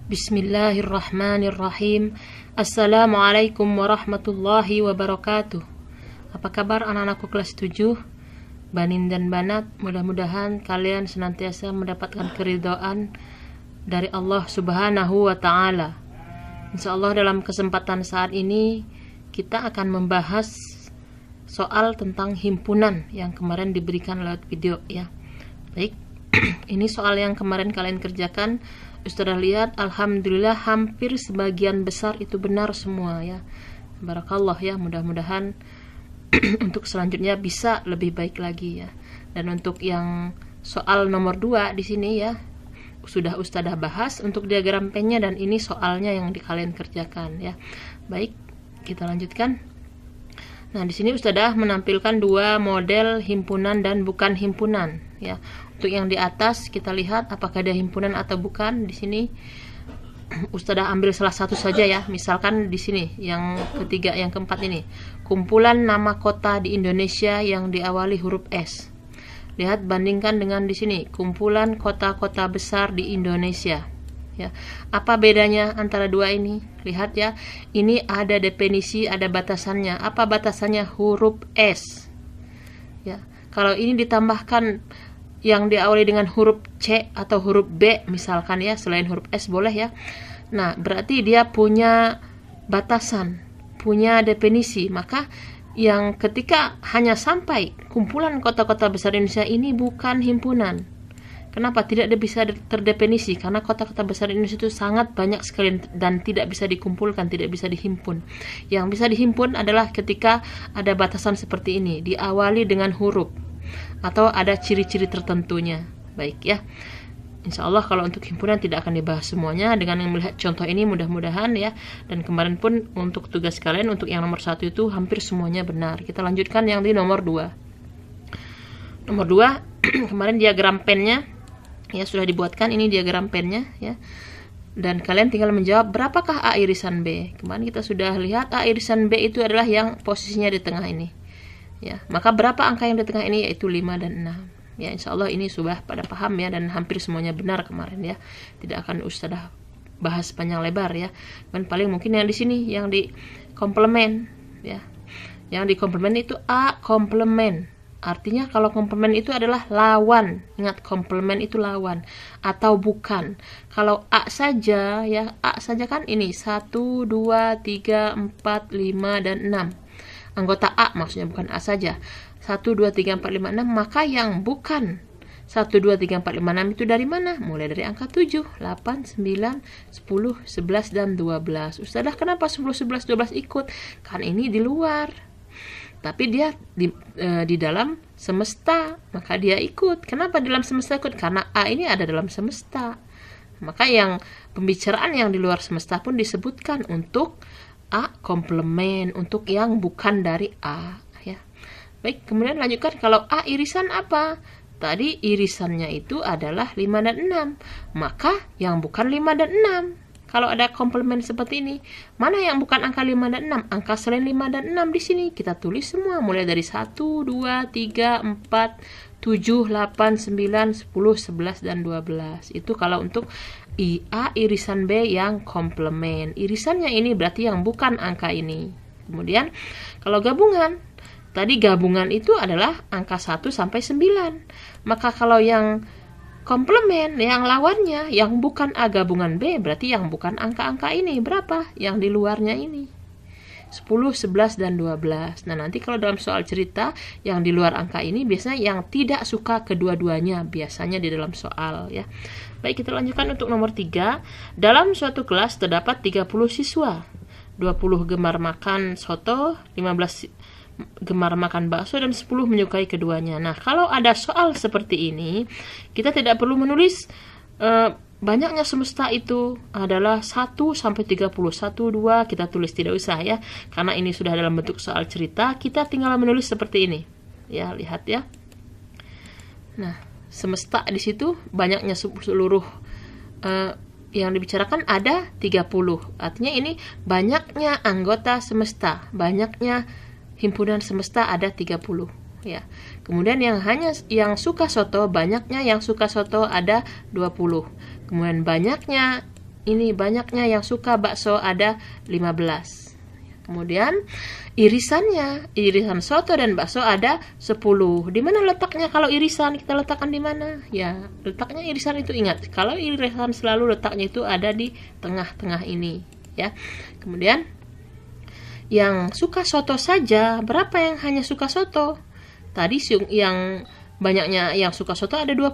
Bismillahirrahmanirrahim. Assalamualaikum warahmatullahi wabarakatuh. Apa kabar anak-anakku kelas 7? Banin dan banat, mudah-mudahan kalian senantiasa mendapatkan keridhaan dari Allah Subhanahu wa ta'ala. Insyaallah dalam kesempatan saat ini kita akan membahas soal tentang himpunan yang kemarin diberikan lewat video ya. Baik, ini soal yang kemarin kalian kerjakan. Ustazah lihat, alhamdulillah hampir sebagian besar itu benar semua ya. Barakallah ya, mudah-mudahan untuk selanjutnya bisa lebih baik lagi ya. Dan untuk yang soal nomor 2 di sini ya, sudah Ustazah bahas untuk diagram pennya, dan ini soalnya yang kalian kerjakan ya. Baik, kita lanjutkan. Nah, di sini Ustazah menampilkan dua model himpunan dan bukan himpunan ya. Untuk yang di atas kita lihat apakah ada himpunan atau bukan. Di sini Ustazah ambil salah satu saja ya. Misalkan di sini yang ketiga, yang keempat ini, kumpulan nama kota di Indonesia yang diawali huruf S. Lihat, bandingkan dengan di sini, kumpulan kota-kota besar di Indonesia. Ya, apa bedanya antara dua ini? Lihat ya, ini ada definisi, ada batasannya. Apa batasannya? Huruf S. Ya, kalau ini ditambahkan yang diawali dengan huruf C atau huruf B misalkan ya, selain huruf S boleh ya. Nah, berarti dia punya batasan, punya definisi. Maka yang ketika hanya sampai kumpulan kota-kota besar Indonesia ini bukan himpunan. Kenapa? Tidak bisa terdefinisi, karena kota-kota besar Indonesia itu sangat banyak sekali dan tidak bisa dikumpulkan, tidak bisa dihimpun. Yang bisa dihimpun adalah ketika ada batasan seperti ini, diawali dengan huruf atau ada ciri-ciri tertentunya. Baik ya, insya Allah kalau untuk himpunan tidak akan dibahas semuanya. Dengan melihat contoh ini mudah-mudahan ya. Dan kemarin pun untuk tugas kalian untuk yang nomor 1 itu hampir semuanya benar. Kita lanjutkan yang di nomor 2. Nomor 2 kemarin diagram pennya ya sudah dibuatkan, ini diagram pennya ya. Dan kalian tinggal menjawab berapakah A irisan B. Kemarin kita sudah lihat A irisan B itu adalah yang posisinya di tengah ini. Ya, maka berapa angka yang di tengah ini? Yaitu 5 dan 6. Ya, insya Allah ini sudah pada paham ya, dan hampir semuanya benar kemarin ya. Tidak akan Ustazah bahas panjang lebar ya. Dan paling mungkin yang di sini yang di komplement ya. Yang di komplement itu A komplement. Artinya kalau komplement itu adalah lawan. Ingat, komplement itu lawan atau bukan. Kalau A saja ya, A saja kan ini 1, 2, 3, 4, 5 dan 6. Anggota A maksudnya, bukan A saja. 1, 2, 3, 4, 5, 6. Maka yang bukan 1, 2, 3, 4, 5, 6 itu dari mana? Mulai dari angka 7, 8, 9, 10, 11 dan 12. Ustazah kenapa 10, 11, 12 ikut? Kan ini di luar. Tapi dia di dalam semesta, maka dia ikut. Kenapa dalam semesta ikut? Karena A ini ada dalam semesta. Maka yang pembicaraan yang di luar semesta pun disebutkan untuk A komplement, untuk yang bukan dari A ya. Baik, kemudian lanjutkan. Kalau A irisan apa? Tadi irisannya itu adalah 5 dan 6. Maka yang bukan 5 dan 6. Kalau ada komplement seperti ini, mana yang bukan angka 5 dan 6? Angka selain 5 dan 6 di sini kita tulis semua, mulai dari 1, 2, 3, 4, 7, 8, 9, 10, 11 dan 12. Itu kalau untuk A irisan B yang komplement. Irisannya ini berarti yang bukan angka ini. Kemudian kalau gabungan, tadi gabungan itu adalah angka 1 sampai 9. Maka kalau yang komplement, yang lawannya, yang bukan A gabungan B, berarti yang bukan angka-angka ini. Berapa? Yang di luarnya ini. 10, 11, dan 12. Nah, nanti kalau dalam soal cerita, yang di luar angka ini biasanya yang tidak suka kedua-duanya. Biasanya di dalam soal ya. Baik, kita lanjutkan untuk nomor 3. Dalam suatu kelas terdapat 30 siswa. 20 gemar makan soto, 15 gemar makan bakso, dan 10 menyukai keduanya. Nah, kalau ada soal seperti ini, kita tidak perlu menulis banyaknya semesta itu adalah 1 sampai 30. 1, 2 kita tulis, tidak usah ya. Karena ini sudah dalam bentuk soal cerita, kita tinggal menulis seperti ini. Ya, lihat ya. Nah, semesta di situ banyaknya seluruh yang dibicarakan ada 30. Artinya ini banyaknya anggota semesta, banyaknya himpunan semesta ada 30 ya. Kemudian yang suka soto, banyaknya yang suka soto ada 20. Kemudian banyaknya ini banyaknya yang suka bakso ada 15. Kemudian irisan soto dan bakso ada 10. Di mana letaknya kalau irisan kita letakkan di mana? Ya, letaknya irisan itu ingat, kalau irisan selalu letaknya itu ada di tengah-tengah ini, ya. Kemudian yang suka soto saja, berapa yang hanya suka soto? Tadi yang banyaknya yang suka soto ada 20.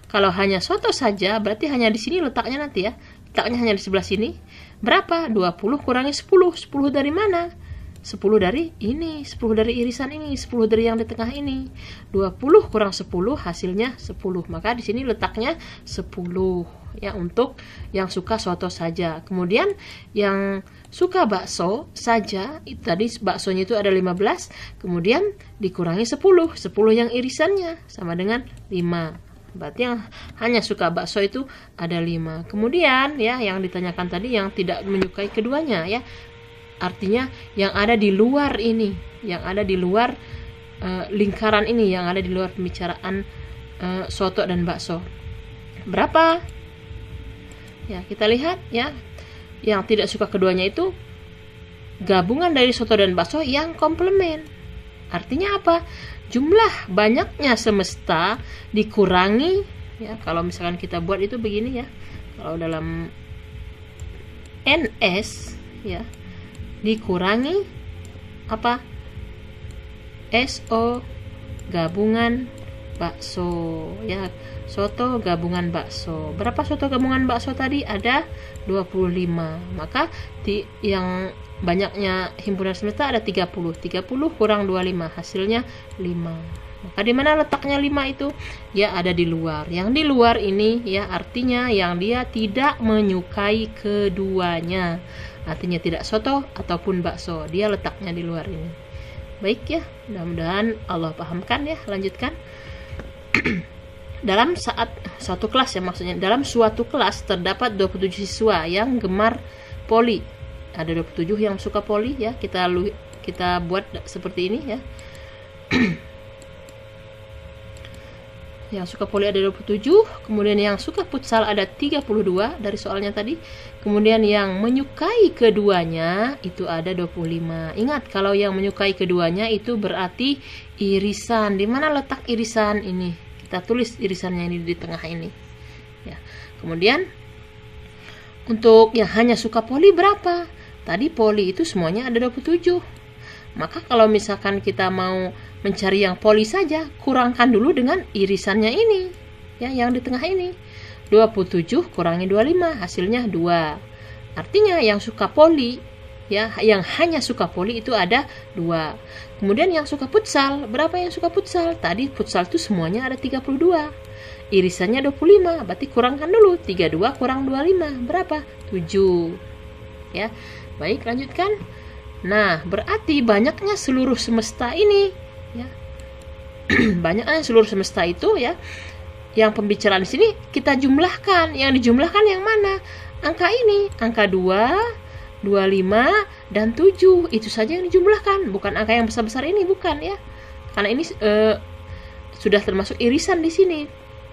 Kalau hanya soto saja, berarti hanya di sini letaknya nanti ya. Letaknya hanya di sebelah sini. Berapa? 20 kurangi 10. 10 dari mana? 10 dari ini, 10 dari irisan ini, 10 dari yang di tengah ini. 20 kurang 10 hasilnya 10. Maka di sini letaknya 10 ya untuk yang suka soto saja. Kemudian yang suka bakso saja, tadi baksonya itu ada 15, kemudian dikurangi 10. 10 yang irisannya sama dengan 5. Berarti yang hanya suka bakso itu ada 5. Kemudian ya yang ditanyakan tadi yang tidak menyukai keduanya ya. Artinya yang ada di luar ini, yang ada di luar lingkaran ini, yang ada di luar pembicaraan soto dan bakso. Berapa? Ya, kita lihat ya. Yang tidak suka keduanya itu gabungan dari soto dan bakso yang komplement. Artinya apa? Jumlah banyaknya semesta dikurangi ya, kalau misalkan kita buat itu begini ya. Kalau dalam NS ya dikurangi apa? SO gabungan bakso ya. Soto gabungan bakso. Berapa soto gabungan bakso tadi? Ada 25. Maka yang banyaknya himpunan semesta ada 30. 30 kurang 25 hasilnya 5. Maka di mana letaknya 5 itu? Ya ada di luar. Yang di luar ini ya artinya yang dia tidak menyukai keduanya. Artinya tidak soto ataupun bakso. Dia letaknya di luar ini. Baik ya, mudah-mudahan Allah pahamkan ya. Lanjutkan. Dalam satu kelas ya, maksudnya dalam suatu kelas terdapat 27 siswa yang gemar poli. Ada 27 yang suka poli ya. Kita buat seperti ini ya. Yang suka poli ada 27, kemudian yang suka futsal ada 32 dari soalnya tadi. Kemudian yang menyukai keduanya itu ada 25. Ingat, kalau yang menyukai keduanya itu berarti irisan. Di mana letak irisan ini? Kita tulis irisannya ini di tengah ini. Ya. Kemudian untuk yang hanya suka poli berapa? Tadi poli itu semuanya ada 27. Maka kalau misalkan kita mau mencari yang poli saja, kurangkan dulu dengan irisannya ini. Ya, yang di tengah ini. 27 kurangi 25 hasilnya 2. Artinya yang suka poli ya, yang hanya suka poli itu ada 2. Kemudian yang suka futsal, berapa yang suka futsal? Tadi futsal itu semuanya ada 32. Irisannya 25, berarti kurangkan dulu. 32 kurang 25, berapa? 7. Ya. Baik, lanjutkan. Nah, berarti banyaknya seluruh semesta ini ya. Banyaknya seluruh semesta itu ya. Yang pembicaraan di sini kita jumlahkan. Yang dijumlahkan yang mana? Angka ini, angka 2, 25 dan 7. Itu saja yang dijumlahkan, bukan angka yang besar-besar ini, bukan ya. Karena ini sudah termasuk irisan di sini.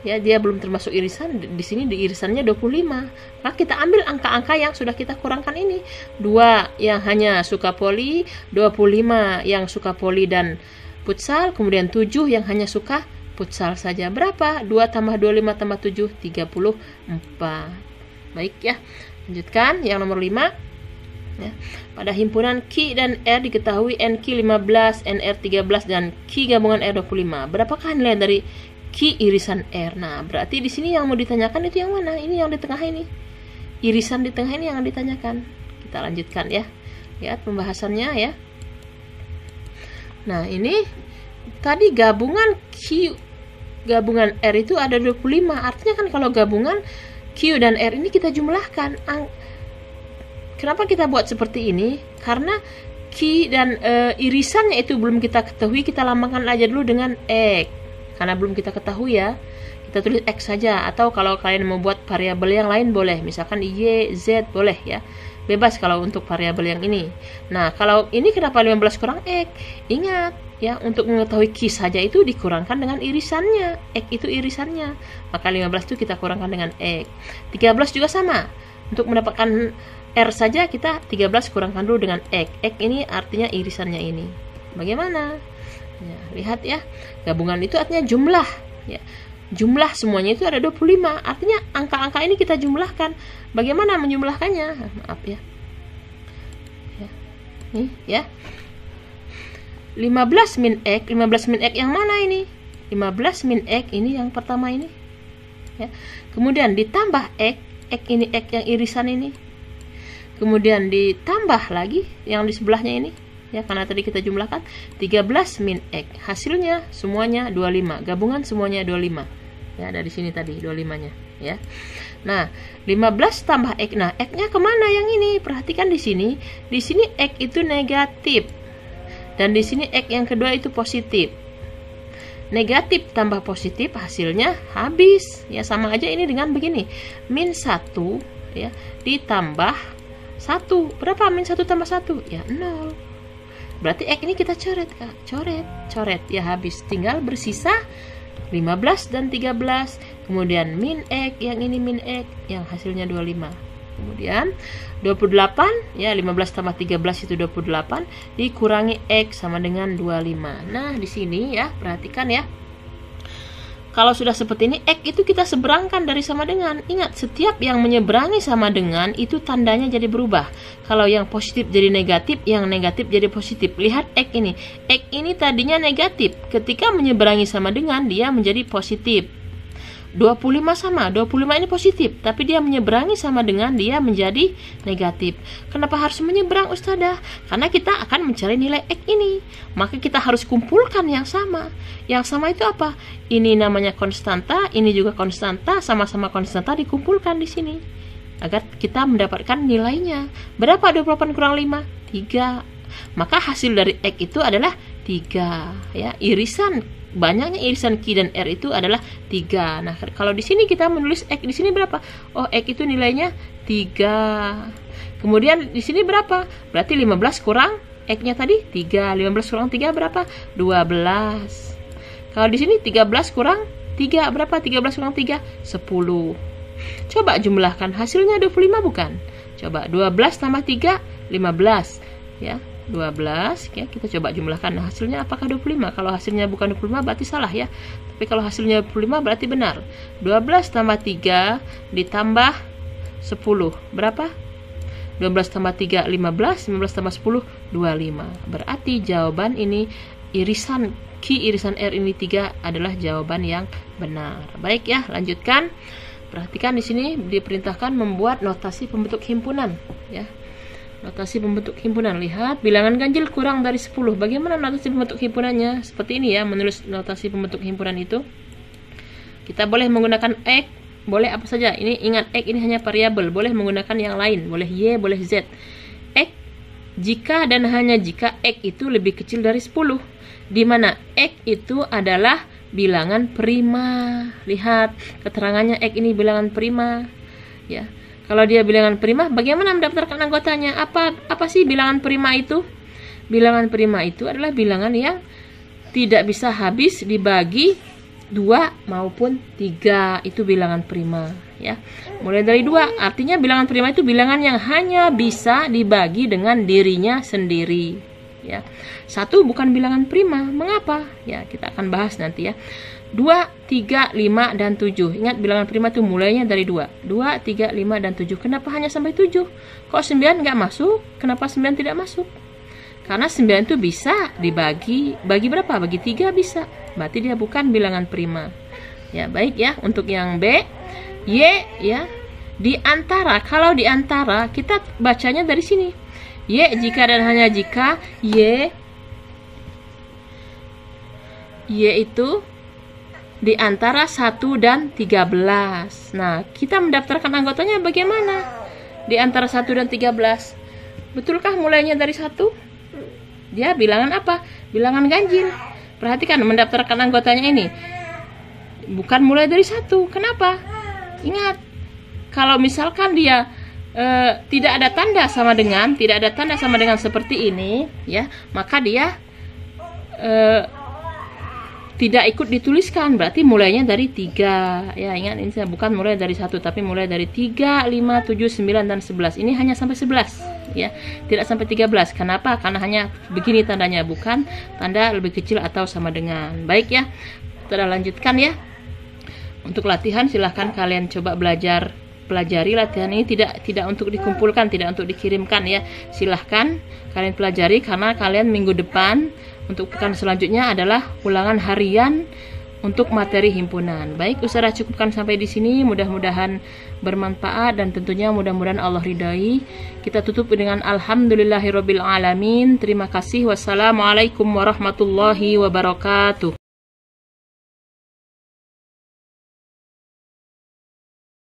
Ya, dia belum termasuk irisan. Di sini di irisannya 25. Maka kita ambil angka-angka yang sudah kita kurangkan ini. 2 yang hanya suka poli, 25 yang suka poli dan futsal, kemudian 7 yang hanya suka futsal saja. Berapa? 2 tambah 25 tambah 7, 34. Baik ya. Lanjutkan yang nomor 5. Ya. Pada himpunan Q dan R diketahui NQ 15, NR 13 dan Q gabungan R 25. Berapakah nilai dari Q irisan R? Nah, berarti di sini yang mau ditanyakan itu yang mana? Ini yang di tengah ini. Irisan di tengah ini yang ditanyakan. Kita lanjutkan ya. Lihat pembahasannya ya. Nah, ini tadi gabungan Q gabungan R itu ada 25. Artinya kan kalau gabungan Q dan R ini kita jumlahkan. Kenapa kita buat seperti ini? Karena Q dan irisannya itu belum kita ketahui, kita lambangkan aja dulu dengan X. Karena belum kita ketahui ya, kita tulis X saja. Atau kalau kalian mau buat variabel yang lain boleh, misalkan Y, Z boleh ya. Bebas kalau untuk variabel yang ini. Nah, kalau ini kenapa 15 kurang X? Ingat ya, untuk mengetahui Q saja itu dikurangkan dengan irisannya. X itu irisannya. Maka 15 itu kita kurangkan dengan X. 13 juga sama. Untuk mendapatkan R saja kita 13 kurangkan dulu dengan X. X ini artinya irisannya ini. Bagaimana? Ya, lihat ya. Gabungan itu artinya jumlah, ya. Jumlah semuanya itu ada 25. Artinya angka-angka ini kita jumlahkan. Bagaimana menjumlahkannya? Maaf ya. Nih ya. 15 min X, 15 min X yang mana ini? 15 min X ini yang pertama ini. Ya. Kemudian ditambah X, X ini X yang irisan ini. Kemudian ditambah lagi yang di sebelahnya ini. Ya, karena tadi kita jumlahkan 13 min X. Hasilnya semuanya 25. Gabungan semuanya 25. Ya, dari sini tadi 25-nya, ya. Nah, 15 tambah X. Nah, X-nya kemana yang ini? Perhatikan di sini. Di sini X itu negatif. Dan di sini X yang kedua itu positif. Negatif tambah positif hasilnya habis. Ya, sama aja ini dengan begini. Min 1 ya ditambah 1. Berapa min 1 tambah 1? Ya, 0. Berarti X ini kita coret, Kak. Coret. Ya, habis. Tinggal bersisa 15 dan 13. Kemudian min X, yang ini min X, yang hasilnya 25. Kemudian 28, ya 15 tambah 13 itu 28, dikurangi X sama dengan 25. Nah, di sini ya, perhatikan ya. Kalau sudah seperti ini, X itu kita seberangkan dari sama dengan. Ingat, setiap yang menyeberangi sama dengan itu tandanya jadi berubah. Kalau yang positif jadi negatif, yang negatif jadi positif. Lihat X ini. X ini tadinya negatif. Ketika menyeberangi sama dengan, dia menjadi positif. 25 sama, 25 ini positif, tapi dia menyeberangi sama dengan dia menjadi negatif. Kenapa harus menyeberang, Ustazah? Karena kita akan mencari nilai X ini. Maka kita harus kumpulkan yang sama. Yang sama itu apa? Ini namanya konstanta, ini juga konstanta, sama-sama konstanta dikumpulkan di sini. Agar kita mendapatkan nilainya. Berapa 28 kurang 5? 3. Maka hasil dari X itu adalah 3. Ya, banyaknya irisan Q dan R itu adalah 3. Nah, kalau di sini kita menulis X di sini berapa? Oh, X itu nilainya 3. Kemudian di sini berapa? Berarti 15 kurang X-nya tadi 3. 15 kurang 3 berapa? 12. Kalau di sini 13 kurang 3 berapa? 13 kurang 3? 10. Coba jumlahkan, hasilnya 25 bukan? Coba 12 tambah 3 15, ya. 12 ya, kita coba jumlahkan. Nah, hasilnya apakah 25? Kalau hasilnya bukan 25 berarti salah ya. Tapi kalau hasilnya 25 berarti benar. 12 tambah 3 ditambah 10 berapa? 12 tambah 3 15, 15 tambah 10 25. Berarti jawaban ini irisan Q irisan R ini 3 adalah jawaban yang benar. Baik ya, lanjutkan. Perhatikan di sini diperintahkan membuat notasi pembentuk himpunan ya. Notasi pembentuk himpunan. Lihat, bilangan ganjil kurang dari 10. Bagaimana notasi pembentuk himpunannya? Seperti ini ya, menulis notasi pembentuk himpunan itu. Kita boleh menggunakan X, boleh apa saja. Ini ingat, X ini hanya variabel, boleh menggunakan yang lain, boleh Y, boleh Z. X jika dan hanya jika X itu lebih kecil dari 10. Di mana X itu adalah bilangan prima. Lihat, keterangannya X ini bilangan prima. Ya. Kalau dia bilangan prima, bagaimana mendaftarkan anggotanya? Apa sih bilangan prima itu? Bilangan prima itu adalah bilangan yang tidak bisa habis dibagi 2 maupun 3. Itu bilangan prima ya. Mulai dari 2, artinya bilangan prima itu bilangan yang hanya bisa dibagi dengan dirinya sendiri ya. 1 bukan bilangan prima. Mengapa? Ya, kita akan bahas nanti ya. 2, 3, 5, dan 7. Ingat, bilangan prima itu mulainya dari 2. 2, 3, 5, dan 7. Kenapa hanya sampai 7? Kok 9 nggak masuk? Kenapa 9 tidak masuk? Karena 9 itu bisa dibagi. Bagi berapa? Bagi 3 bisa. Berarti dia bukan bilangan prima. Ya, baik ya. Untuk yang B, Y ya. Di antara, kalau di antara, kita bacanya dari sini. Y jika dan hanya jika Y itu di antara 1 dan 13. Nah, kita mendaftarkan anggotanya bagaimana? Di antara 1 dan 13. Betulkah mulainya dari 1? Dia bilangan apa? Bilangan ganjil. Perhatikan, mendaftarkan anggotanya ini bukan mulai dari 1. Kenapa? Ingat, kalau misalkan dia tidak ada tanda sama dengan seperti ini, ya, maka dia tidak ikut dituliskan, berarti mulainya dari 3 ya. Ingat, ini bukan mulai dari 1 tapi mulai dari 3, 5, 7, 9 dan 11. Ini hanya sampai 11 ya, tidak sampai 13. Kenapa? Karena hanya begini tandanya, bukan tanda lebih kecil atau sama dengan. Baik ya, kita lanjutkan ya. Untuk latihan silahkan kalian coba pelajari latihan ini, tidak untuk dikumpulkan, tidak untuk dikirimkan ya. Silahkan kalian pelajari, karena kalian minggu depan untuk pekan selanjutnya adalah ulangan harian untuk materi himpunan. Baik, Ustazah cukupkan sampai di sini. Mudah-mudahan bermanfaat dan tentunya mudah-mudahan Allah ridai. Kita tutup dengan alhamdulillahirabbil alamin. Terima kasih. Wassalamualaikum warahmatullahi wabarakatuh.